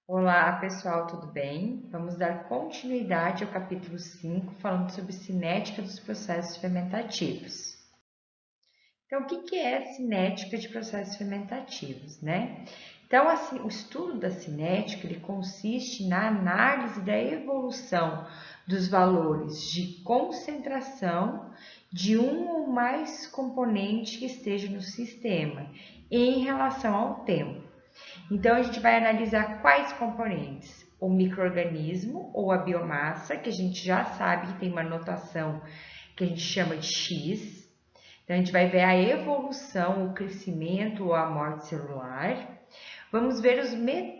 Olá, pessoal, tudo bem? Vamos dar continuidade ao capítulo 5, falando sobre cinética dos processos fermentativos. Então, o que é cinética de processos fermentativos, né? Então, assim, o estudo da cinética, ele consiste na análise da evolução dos valores de concentração de um ou mais componentes que estejam no sistema em relação ao tempo. Então, a gente vai analisar quais componentes? O microorganismo ou a biomassa, que a gente já sabe que tem uma notação que a gente chama de X. Então, a gente vai ver a evolução, o crescimento ou a morte celular. Vamos ver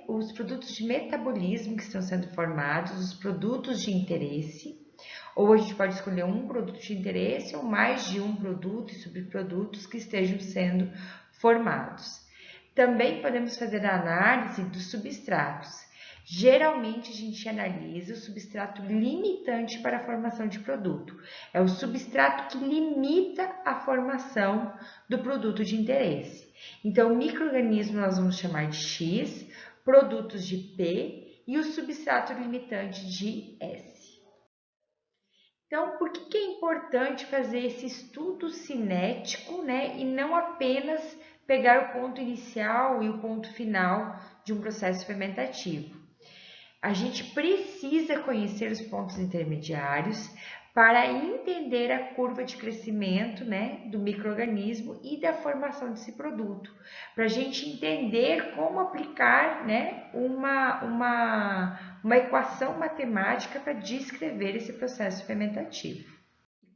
os produtos de metabolismo que estão sendo formados, os produtos de interesse, ou a gente pode escolher um produto de interesse ou mais de um produto e subprodutos que estejam sendo formados. Também podemos fazer a análise dos substratos. Geralmente a gente analisa o substrato limitante para a formação de produto. É o substrato que limita a formação do produto de interesse. Então, o microorganismo nós vamos chamar de X, produtos de P e o substrato limitante de S. Então, por que é importante fazer esse estudo cinético, né? E não apenas pegar o ponto inicial e o ponto final de um processo fermentativo? A gente precisa conhecer os pontos intermediários para entender a curva de crescimento, né, do microorganismo e da formação desse produto, para a gente entender como aplicar, né, uma equação matemática para descrever esse processo fermentativo.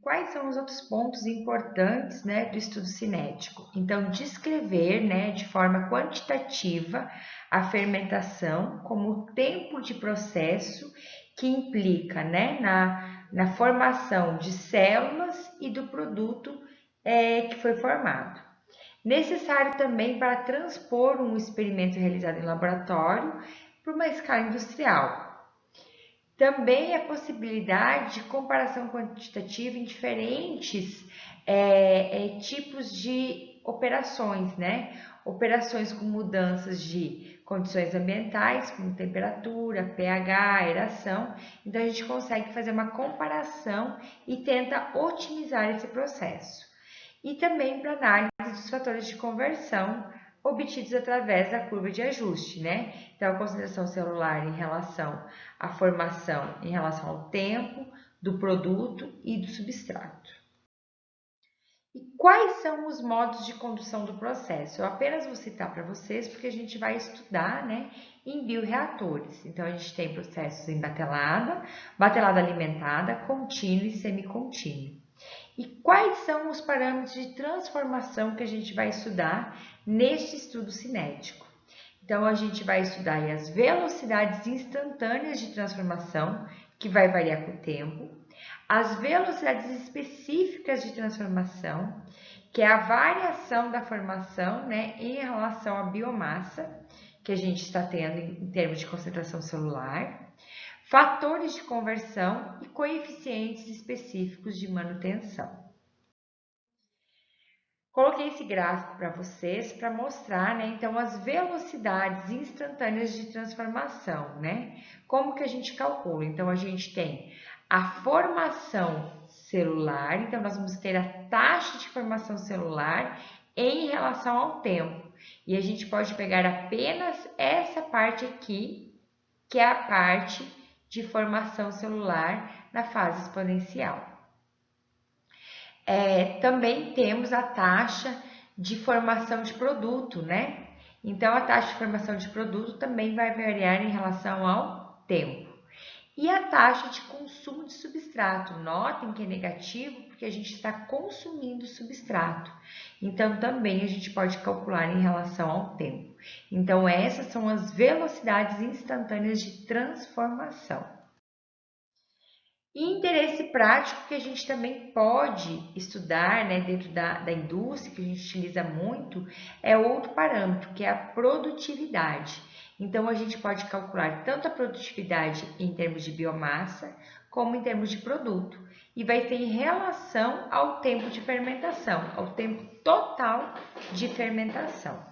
Quais são os outros pontos importantes, né, do estudo cinético? Então, descrever, né, de forma quantitativa a fermentação como o tempo de processo que implica, né, na formação de células e do produto que foi formado. Necessário também para transpor um experimento realizado em laboratório para uma escala industrial. Também a possibilidade de comparação quantitativa em diferentes tipos de operações, né? Operações com mudanças de condições ambientais, como temperatura, pH, aeração. Então, a gente consegue fazer uma comparação e tenta otimizar esse processo. E também para análise dos fatores de conversão obtidos através da curva de ajuste, né? Então, a concentração celular em relação à formação, em relação ao tempo do produto e do substrato. E quais são os modos de condução do processo? Eu apenas vou citar para vocês porque a gente vai estudar, né, em bioreatores. Então, a gente tem processos em batelada, batelada alimentada, contínua e semicontínua. E quais são os parâmetros de transformação que a gente vai estudar neste estudo cinético? Então, a gente vai estudar as velocidades instantâneas de transformação, que vai variar com o tempo, as velocidades específicas de transformação, que é a variação da formação, né, em relação à biomassa que a gente está tendo em termos de concentração celular, fatores de conversão e coeficientes específicos de manutenção. Coloquei esse gráfico para vocês para mostrar, né, então as velocidades instantâneas de transformação, né? Como que a gente calcula? Então a gente tem a formação celular, então nós vamos ter a taxa de formação celular em relação ao tempo. E a gente pode pegar apenas essa parte aqui, que é a parte de formação celular na fase exponencial. Também temos a taxa de formação de produto, né? Então, a taxa de formação de produto também vai variar em relação ao tempo. E a taxa de consumo de substrato. Notem que é negativo porque a gente está consumindo substrato. Então, também a gente pode calcular em relação ao tempo. Então, essas são as velocidades instantâneas de transformação. E interesse prático que a gente também pode estudar, né, dentro da indústria, que a gente utiliza muito, é outro parâmetro, que é a produtividade. Então, a gente pode calcular tanto a produtividade em termos de biomassa, como em termos de produto. E vai ter em relação ao tempo de fermentação, ao tempo total de fermentação.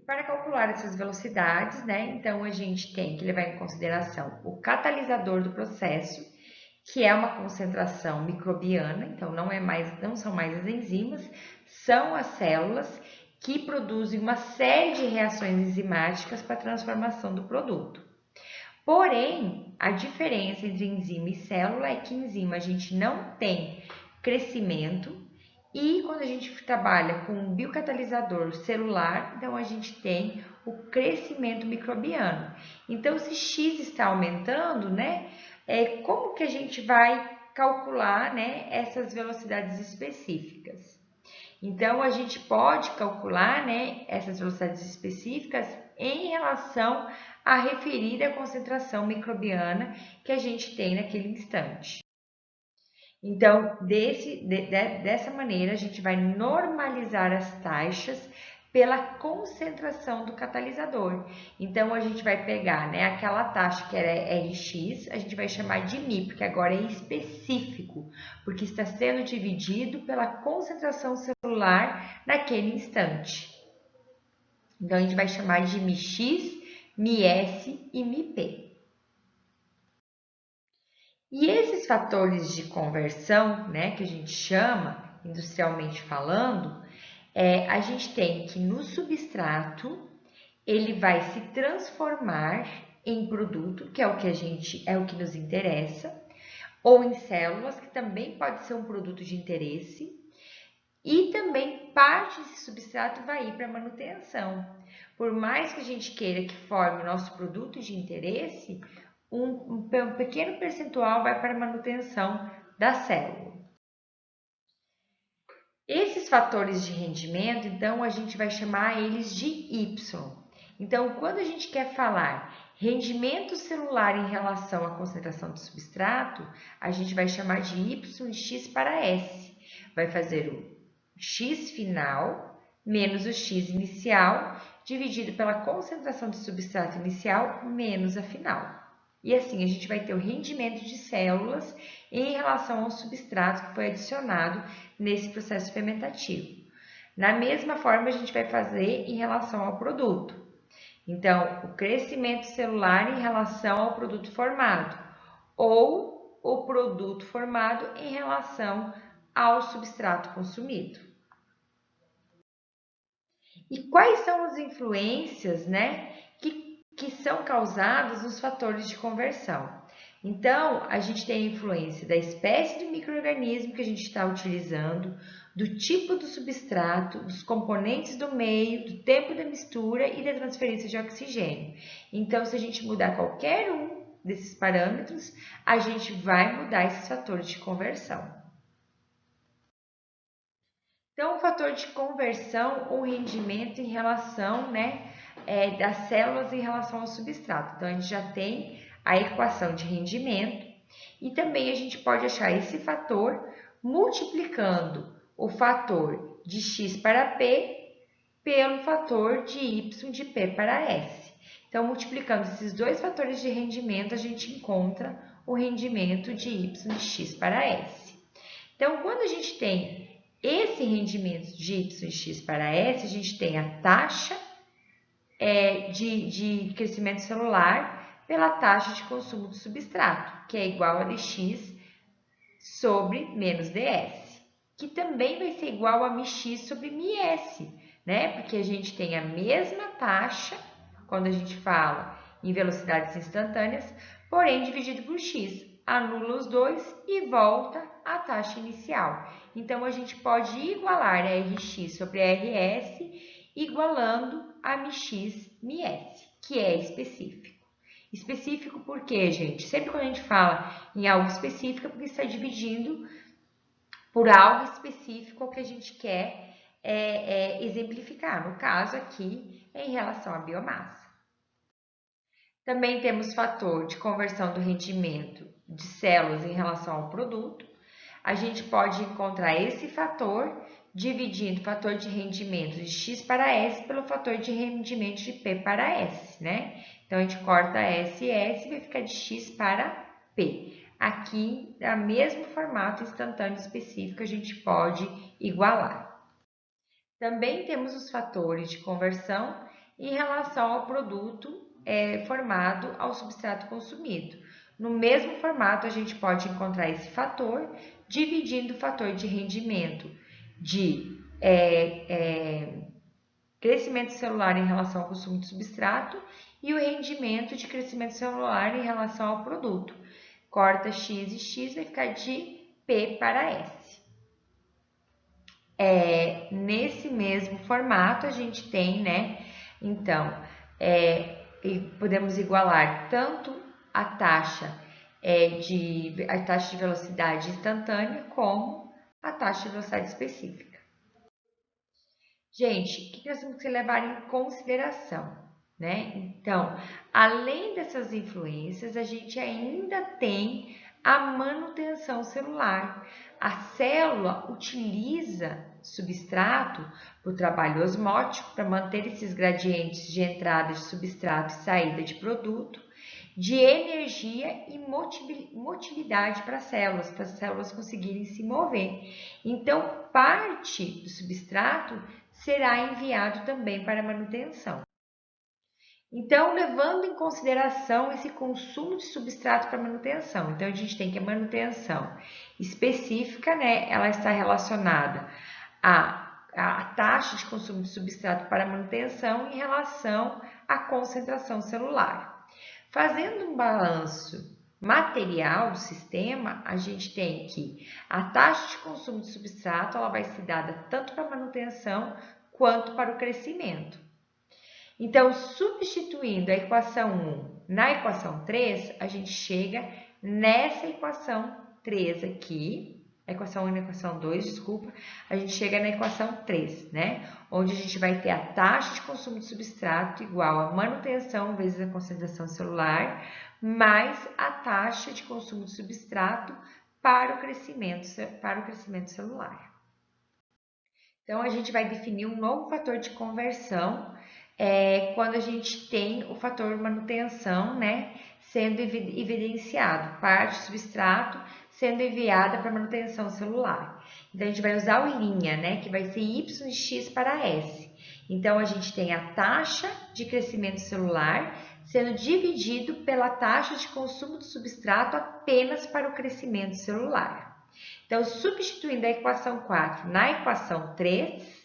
Para calcular essas velocidades, né, então a gente tem que levar em consideração o catalisador do processo, que é uma concentração microbiana, então não são mais as enzimas, são as células que produzem uma série de reações enzimáticas para a transformação do produto. Porém, a diferença entre enzima e célula é que enzima a gente não tem crescimento e quando a gente trabalha com um biocatalisador celular, então a gente tem o crescimento microbiano. Então, se X está aumentando, né, como que a gente vai calcular, né, essas velocidades específicas? Então, a gente pode calcular, né, essas velocidades específicas em relação à referida concentração microbiana que a gente tem naquele instante. Então, dessa maneira, a gente vai normalizar as taxas pela concentração do catalisador. Então, a gente vai pegar, né, aquela taxa que era Rx, a gente vai chamar de μ, porque agora é específico, porque está sendo dividido pela concentração celular naquele instante. Então, a gente vai chamar de μx, μs e μp. E esses fatores de conversão, né, que a gente chama, industrialmente falando, a gente tem que no substrato ele vai se transformar em produto, que é o que é o que nos interessa, ou em células, que também pode ser um produto de interesse, e também parte desse substrato vai ir para manutenção. Por mais que a gente queira que forme o nosso produto de interesse, um pequeno percentual vai para a manutenção da célula. Esses fatores de rendimento, então, a gente vai chamar eles de Y. Então, quando a gente quer falar rendimento celular em relação à concentração do substrato, a gente vai chamar de Y e X para S. Vai fazer o X final menos o X inicial, dividido pela concentração do substrato inicial menos a final. E assim, a gente vai ter o rendimento de células em relação ao substrato que foi adicionado nesse processo fermentativo. Na mesma forma, a gente vai fazer em relação ao produto. Então, o crescimento celular em relação ao produto formado, ou o produto formado em relação ao substrato consumido. E quais são as influências, né, que são causadas nos fatores de conversão? Então, a gente tem a influência da espécie do micro-organismo que a gente está utilizando, do tipo do substrato, dos componentes do meio, do tempo da mistura e da transferência de oxigênio. Então, se a gente mudar qualquer um desses parâmetros, a gente vai mudar esses fatores de conversão. Então, o fator de conversão ou rendimento em relação, né, das células em relação ao substrato. Então, a gente já tem a equação de rendimento e também a gente pode achar esse fator multiplicando o fator de x para p pelo fator de y de p para s. Então, multiplicando esses dois fatores de rendimento, a gente encontra o rendimento de y de x para s. Então, quando a gente tem esse rendimento de y de x para s, a gente tem a taxa de crescimento celular pela taxa de consumo do substrato, que é igual a dx sobre menos ds, que também vai ser igual a μx sobre μs, né? Porque a gente tem a mesma taxa quando a gente fala em velocidades instantâneas, porém dividido por x. Anula os dois e volta à taxa inicial. Então, a gente pode igualar a Rx sobre a Rs, igualando a Mx, Ms, que é específico. Específico por quê, gente? Sempre quando a gente fala em algo específico, é porque está dividindo por algo específico que a gente quer exemplificar. No caso aqui, é em relação à biomassa. Também temos fator de conversão do rendimento de células em relação ao produto. A gente pode encontrar esse fator dividindo o fator de rendimento de x para s pelo fator de rendimento de p para s, né? Então, a gente corta s e s e vai ficar de x para p. Aqui, no mesmo formato instantâneo específico, a gente pode igualar. Também temos os fatores de conversão em relação ao produto formado ao substrato consumido. No mesmo formato, a gente pode encontrar esse fator, dividindo o fator de rendimento de crescimento celular em relação ao consumo de substrato e o rendimento de crescimento celular em relação ao produto. Corta x e x vai ficar de P para S. Nesse mesmo formato, a gente tem, né? Então, podemos igualar tanto a taxa de velocidade instantânea como a taxa de velocidade específica. Gente, o que nós temos que levar em consideração, né? Então, além dessas influências, a gente ainda tem a manutenção celular. A célula utiliza substrato para o trabalho osmótico, para manter esses gradientes de entrada de substrato e saída de produto, de energia e motilidade para as células conseguirem se mover. Então, parte do substrato será enviado também para manutenção. Então, levando em consideração esse consumo de substrato para manutenção. Então, a gente tem que a manutenção específica, né? Ela está relacionada à taxa de consumo de substrato para manutenção em relação à concentração celular. Fazendo um balanço material do sistema, a gente tem que a taxa de consumo de substrato ela vai ser dada tanto para manutenção quanto para o crescimento. Então, substituindo a equação 1 na equação 3, a gente chega nessa equação 3 aqui, a equação 1 e a equação 2, desculpa, a gente chega na equação 3, né? Onde a gente vai ter a taxa de consumo de substrato igual a manutenção vezes a concentração celular, mais a taxa de consumo de substrato para o crescimento celular. Então, a gente vai definir um novo fator de conversão quando a gente tem o fator manutenção, né, sendo evidenciado, parte do substrato sendo enviada para manutenção celular. Então, a gente vai usar o linha, né, que vai ser y de x para s. Então, a gente tem a taxa de crescimento celular sendo dividido pela taxa de consumo do substrato apenas para o crescimento celular. Então, substituindo a equação 4 na equação 3,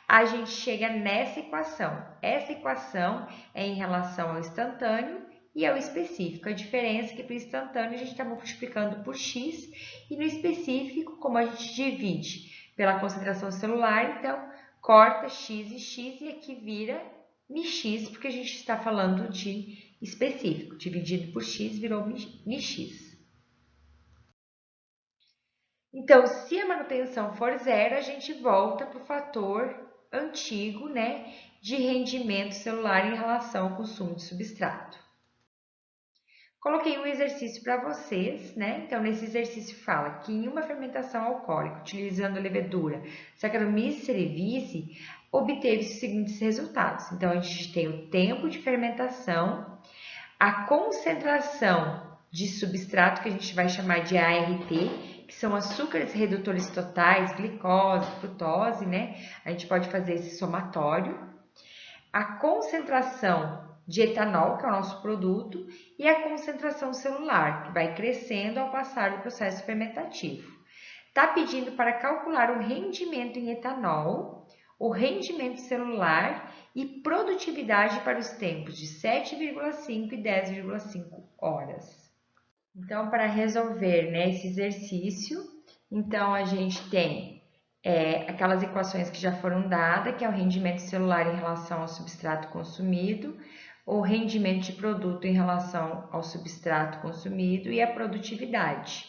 a gente chega nessa equação. Essa equação é em relação ao instantâneo e ao específico. A diferença é que para o instantâneo a gente está multiplicando por x e no específico, como a gente divide pela concentração celular, então corta x e aqui vira μx, porque a gente está falando de específico. Dividido por x virou μx. Então, se a manutenção for zero, a gente volta para o fator antigo, né, de rendimento celular em relação ao consumo de substrato. Coloquei um exercício para vocês, né? Então, nesse exercício fala que em uma fermentação alcoólica, utilizando a levedura Saccharomyces cerevisiae, obteve-se os seguintes resultados. Então, a gente tem o tempo de fermentação, a concentração de substrato, que a gente vai chamar de ART, que são açúcares redutores totais, glicose, frutose, né? A gente pode fazer esse somatório. A concentração de etanol, que é o nosso produto, e a concentração celular, que vai crescendo ao passar do processo fermentativo. Está pedindo para calcular o rendimento em etanol, o rendimento celular e produtividade para os tempos de 7,5 e 10,5 horas. Então, para resolver, né, esse exercício, então a gente tem aquelas equações que já foram dadas, que é o rendimento celular em relação ao substrato consumido, o rendimento de produto em relação ao substrato consumido e a produtividade.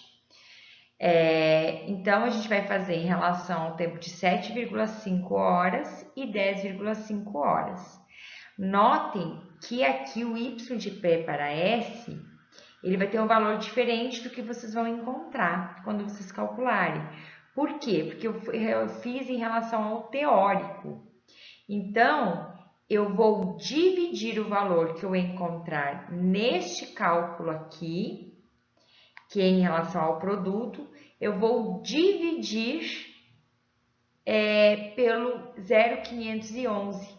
Então, a gente vai fazer em relação ao tempo de 7,5 horas e 10,5 horas. Notem que aqui o y de P para S, ele vai ter um valor diferente do que vocês vão encontrar quando vocês calcularem. Por quê? Porque eu fiz em relação ao teórico. Então, eu vou dividir o valor que eu encontrar neste cálculo aqui, que é em relação ao produto, eu vou dividir pelo 0,511,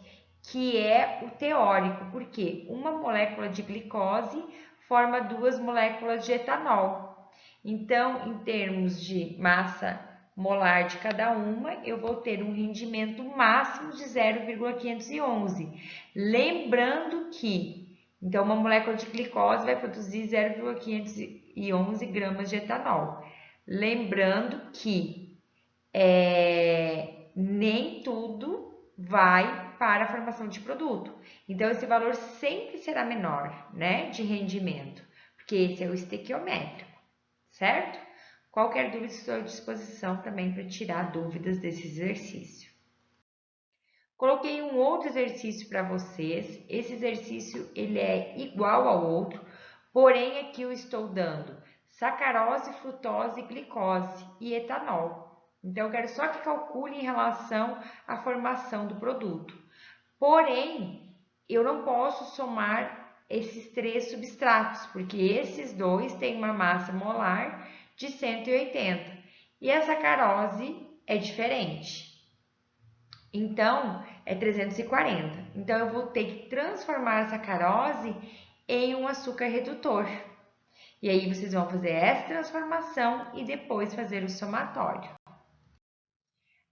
que é o teórico, porque uma molécula de glicose forma 2 moléculas de etanol. Então, em termos de massa molar de cada uma, eu vou ter um rendimento máximo de 0,511. Lembrando que, então, uma molécula de glicose vai produzir 0,511 gramas de etanol. Lembrando que nem tudo vai para a formação de produto. Então, esse valor sempre será menor, né, de rendimento, porque esse é o estequiométrico, certo? Qualquer dúvida, estou à disposição também para tirar dúvidas desse exercício. Coloquei um outro exercício para vocês. Esse exercício ele é igual ao outro, porém aqui eu estou dando sacarose, frutose, glicose e etanol. Então, eu quero só que calcule em relação à formação do produto. Porém, eu não posso somar esses 3 substratos, porque esses dois têm uma massa molar de 180 e a sacarose é diferente. Então, é 340. Então, eu vou ter que transformar a sacarose em um açúcar redutor. E aí, vocês vão fazer essa transformação e depois fazer o somatório.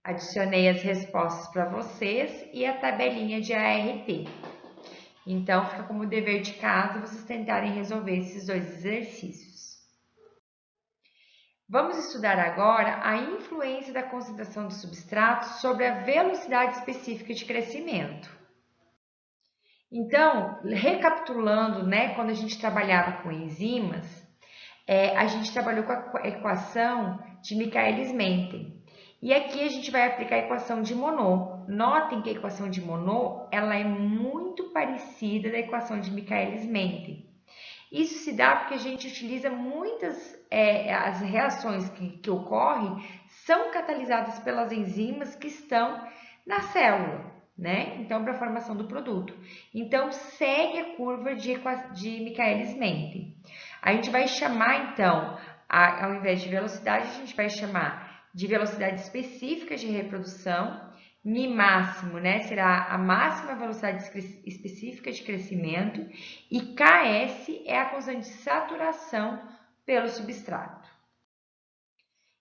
Adicionei as respostas para vocês e a tabelinha de ART. Então, fica como dever de casa vocês tentarem resolver esses 2 exercícios. Vamos estudar agora a influência da concentração do substrato sobre a velocidade específica de crescimento. Então, recapitulando, né, quando a gente trabalhava com enzimas, a gente trabalhou com a equação de Michaelis-Menten. E aqui a gente vai aplicar a equação de Monod. Notem que a equação de Monod ela é muito parecida da equação de Michaelis-Menten. Isso se dá porque a gente utiliza muitas, as reações que ocorrem são catalisadas pelas enzimas que estão na célula, né? Então, para a formação do produto. Então, segue a curva de Michaelis-Menten. A gente vai chamar, então, ao invés de velocidade, a gente vai chamar de velocidade específica de reprodução. Mi máximo, né, será a máxima velocidade específica de crescimento e Ks é a constante de saturação pelo substrato.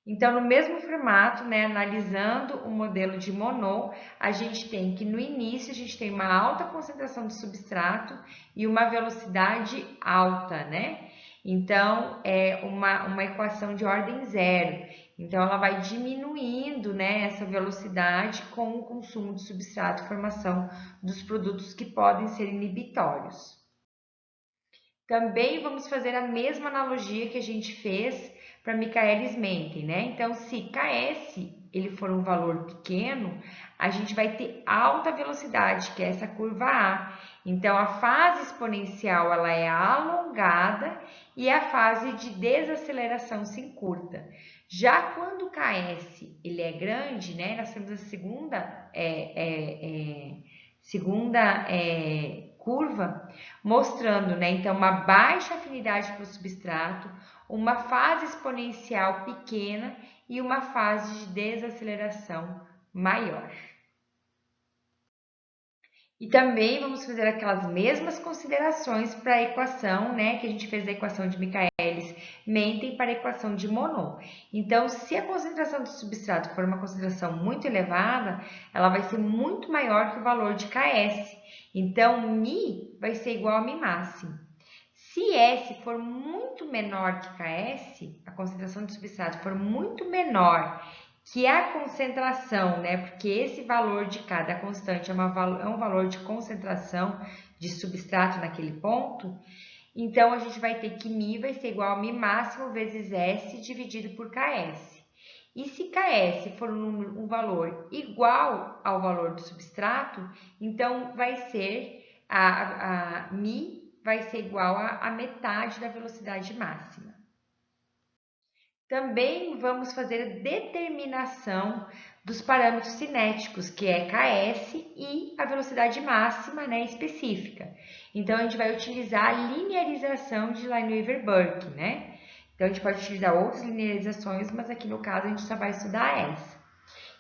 Então, no mesmo formato, né, analisando o modelo de Monod, a gente tem que no início a gente tem uma alta concentração de substrato e uma velocidade alta, né? Então, é uma equação de ordem zero. Então, ela vai diminuindo, né, essa velocidade com o consumo de substrato e formação dos produtos que podem ser inibitórios. Também vamos fazer a mesma analogia que a gente fez para Michaelis-Menten, né? Então, se Ks ele for um valor pequeno, a gente vai ter alta velocidade, que é essa curva A. Então, a fase exponencial ela é alongada e a fase de desaceleração se encurta. Já quando o Ks ele é grande, né? Nós temos a segunda curva, mostrando, né, então, uma baixa afinidade para o substrato, uma fase exponencial pequena e uma fase de desaceleração maior. E também vamos fazer aquelas mesmas considerações para a equação, né, que a gente fez a equação de Michaelis-Menten para a equação de Monod. Então, se a concentração do substrato for uma concentração muito elevada, ela vai ser muito maior que o valor de Ks. Então, Mi vai ser igual a Mi máximo. Se S for muito menor que Ks, a concentração do substrato for muito menor que a concentração, né? Porque esse valor de cada constante é um valor de concentração de substrato naquele ponto. Então, a gente vai ter que Mi vai ser igual a Mi máximo vezes S dividido por Ks. E se Ks for um valor igual ao valor do substrato, então vai ser a Mi vai ser igual a metade da velocidade máxima. Também vamos fazer a determinação dos parâmetros cinéticos, que é Ks e a velocidade máxima, né, específica. Então, a gente vai utilizar a linearização de Lineweaver-Burke, né? Então, a gente pode utilizar outras linearizações, mas aqui no caso a gente só vai estudar essa.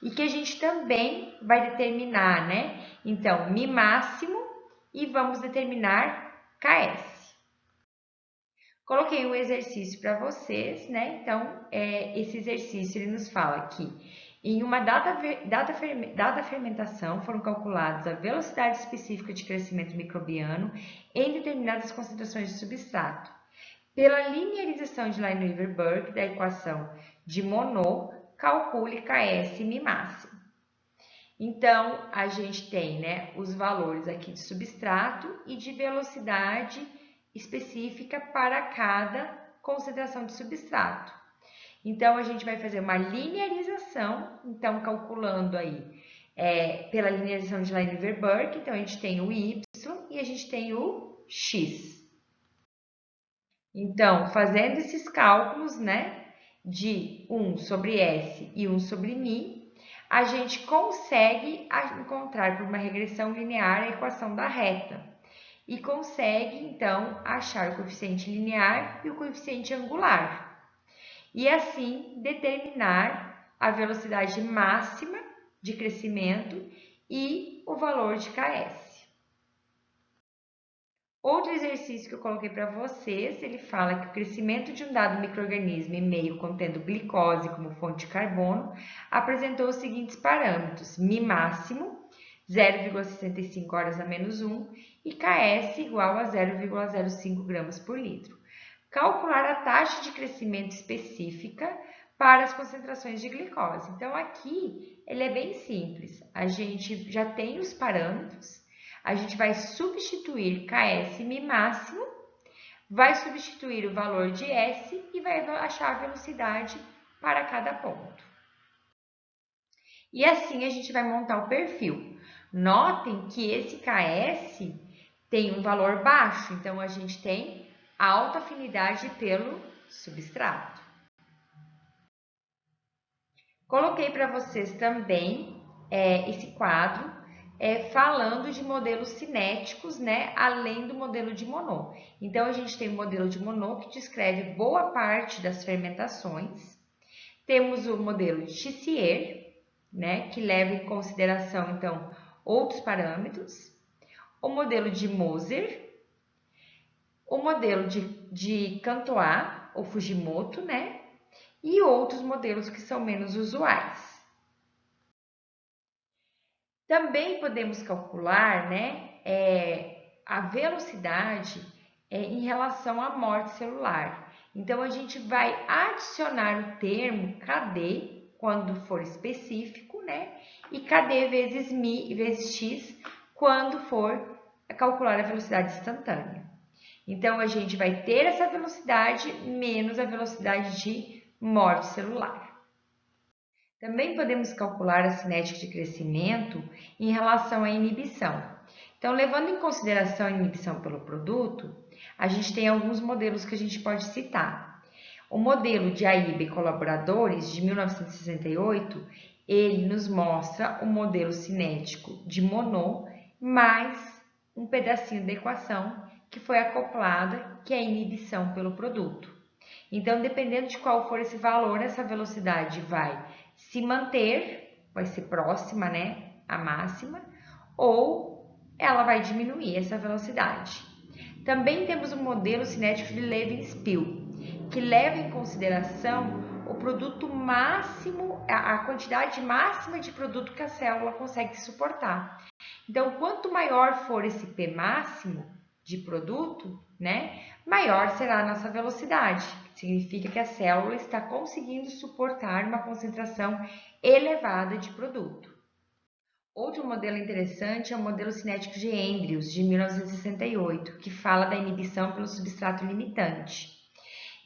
e que a gente também vai determinar, né? Então, Mi máximo e vamos determinar KS. Coloquei um exercício para vocês, né? Então, esse exercício ele nos fala que em uma dada fermentação foram calculadas a velocidade específica de crescimento microbiano em determinadas concentrações de substrato. Pela linearização de Lineweaver-Burke da equação de Monod, calcule KS Mi máximo. Então, a gente tem, né, os valores aqui de substrato e de velocidade específica para cada concentração de substrato. Então, a gente vai fazer uma linearização, então, calculando aí pela linearização de Lineweaver-Burke, então, a gente tem o Y e a gente tem o X. Então, fazendo esses cálculos, né, de 1 sobre S e 1 sobre Mi, a gente consegue encontrar por uma regressão linear a equação da reta e consegue, então, achar o coeficiente linear e o coeficiente angular. E assim determinar a velocidade máxima de crescimento e o valor de KS. Outro exercício que eu coloquei para vocês, ele fala que o crescimento de um dado micro-organismo em meio contendo glicose como fonte de carbono apresentou os seguintes parâmetros: Mi máximo, 0,65 horas a menos 1, e KS igual a 0,05 gramas por litro. Calcular a taxa de crescimento específica para as concentrações de glicose. Então, aqui ele é bem simples. A gente já tem os parâmetros, a gente vai substituir KS Mi máximo, vai substituir o valor de S e vai achar a velocidade para cada ponto. E assim a gente vai montar o perfil. Notem que esse KS tem um valor baixo, então a gente tem alta afinidade pelo substrato. Coloquei para vocês também esse quadro falando de modelos cinéticos, né, além do modelo de Monod. Então, a gente tem o modelo de Monod que descreve boa parte das fermentações. Temos o modelo de Tissier, né, que leva em consideração, então, outros parâmetros. O modelo de Moser, o modelo de Cantois, ou Fujimoto, né, e outros modelos que são menos usuais. Também podemos calcular, né, a velocidade em relação à morte celular. Então, a gente vai adicionar o termo KD quando for específico, né, e KD vezes Mi vezes X quando for calcular a velocidade instantânea. Então, a gente vai ter essa velocidade menos a velocidade de morte celular. Também podemos calcular a cinética de crescimento em relação à inibição. Então, levando em consideração a inibição pelo produto, a gente tem alguns modelos que a gente pode citar. O modelo de AIBA e colaboradores, de 1968, ele nos mostra o modelo cinético de Monod mais um pedacinho da equação que foi acoplada, que é a inibição pelo produto. Então, dependendo de qual for esse valor, essa velocidade vai se manter, vai ser próxima, né, à máxima, ou ela vai diminuir essa velocidade. Também temos o modelo cinético de Levi-Spill, que leva em consideração o produto máximo, a quantidade máxima de produto que a célula consegue suportar. Então, quanto maior for esse P máximo de produto, né, maior será a nossa velocidade. Significa que a célula está conseguindo suportar uma concentração elevada de produto. Outro modelo interessante é o modelo cinético de Andrews, de 1968, que fala da inibição pelo substrato limitante.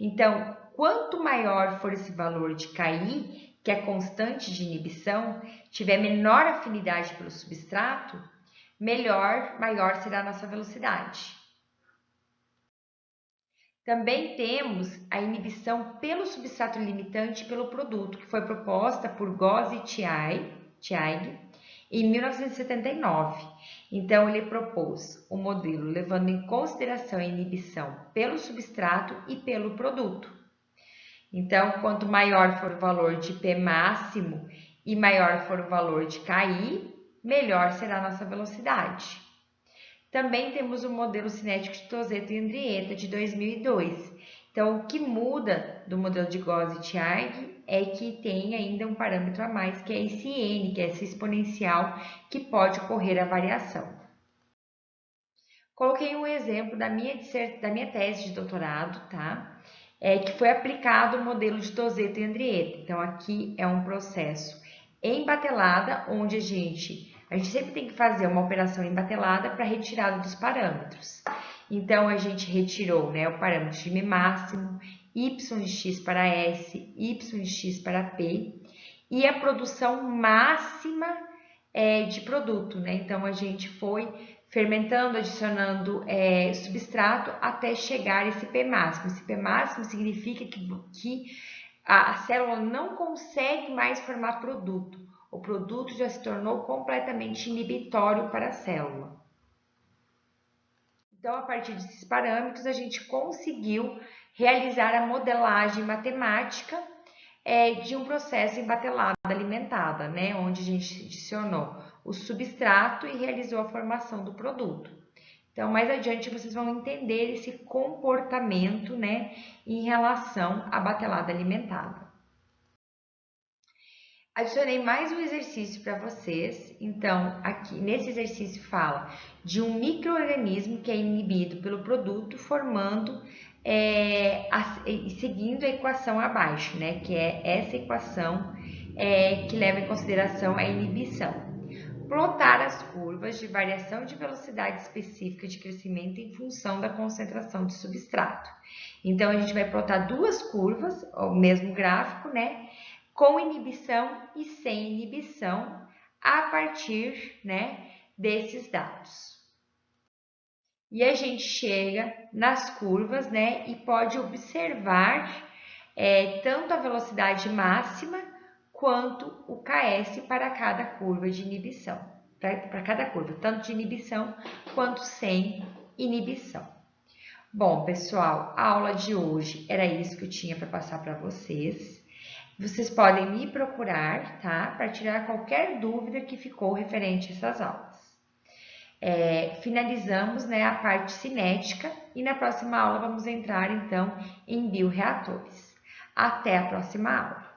Então, quanto maior for esse valor de KI, que é constante de inibição, tiver menor afinidade pelo substrato, maior será a nossa velocidade. Também temos a inibição pelo substrato limitante pelo produto, que foi proposta por Goss e Thiaig em 1979. Então, ele propôs o modelo levando em consideração a inibição pelo substrato e pelo produto. Então, quanto maior for o valor de P máximo e maior for o valor de KI, melhor será a nossa velocidade. Também temos o modelo cinético de Toseto e Andrietta de 2002. Então, o que muda do modelo de Gauss e Thiarg é que tem ainda um parâmetro a mais, que é esse N, que é essa exponencial, que pode ocorrer a variação. Coloquei um exemplo da minha tese de doutorado, tá? Que foi aplicado o modelo de Toseto e Andrietta. Então, aqui é um processo em batelada, onde a gente sempre tem que fazer uma operação em batelada para retirada dos parâmetros. Então, a gente retirou, né, o parâmetro de M máximo, y de x para S, y de x para P, e a produção máxima de produto, né? Então, a gente foi fermentando, adicionando substrato até chegar a esse P máximo. Esse P máximo significa que a célula não consegue mais formar produto. O produto já se tornou completamente inibitório para a célula. Então, a partir desses parâmetros, a gente conseguiu realizar a modelagem matemática de um processo em batelada alimentada, né? Onde a gente adicionou o substrato e realizou a formação do produto. Então, mais adiante, vocês vão entender esse comportamento, né, em relação à batelada alimentada. Adicionei mais um exercício para vocês. Então, aqui nesse exercício fala de um micro-organismo que é inibido pelo produto, formando e seguindo a equação abaixo, né? Que é essa equação que leva em consideração a inibição. Plotar as curvas de variação de velocidade específica de crescimento em função da concentração de substrato. Então, a gente vai plotar duas curvas, o mesmo gráfico, né? Com inibição e sem inibição, a partir, né, desses dados. E a gente chega nas curvas, né, e pode observar tanto a velocidade máxima quanto o KS para cada curva de inibição, para cada curva, tanto de inibição quanto sem inibição. Bom, pessoal, a aula de hoje era isso que eu tinha para passar para vocês. Vocês podem me procurar, tá? Para tirar qualquer dúvida que ficou referente a essas aulas. Finalizamos, né, a parte cinética e na próxima aula vamos entrar, então, em bioreatores. Até a próxima aula!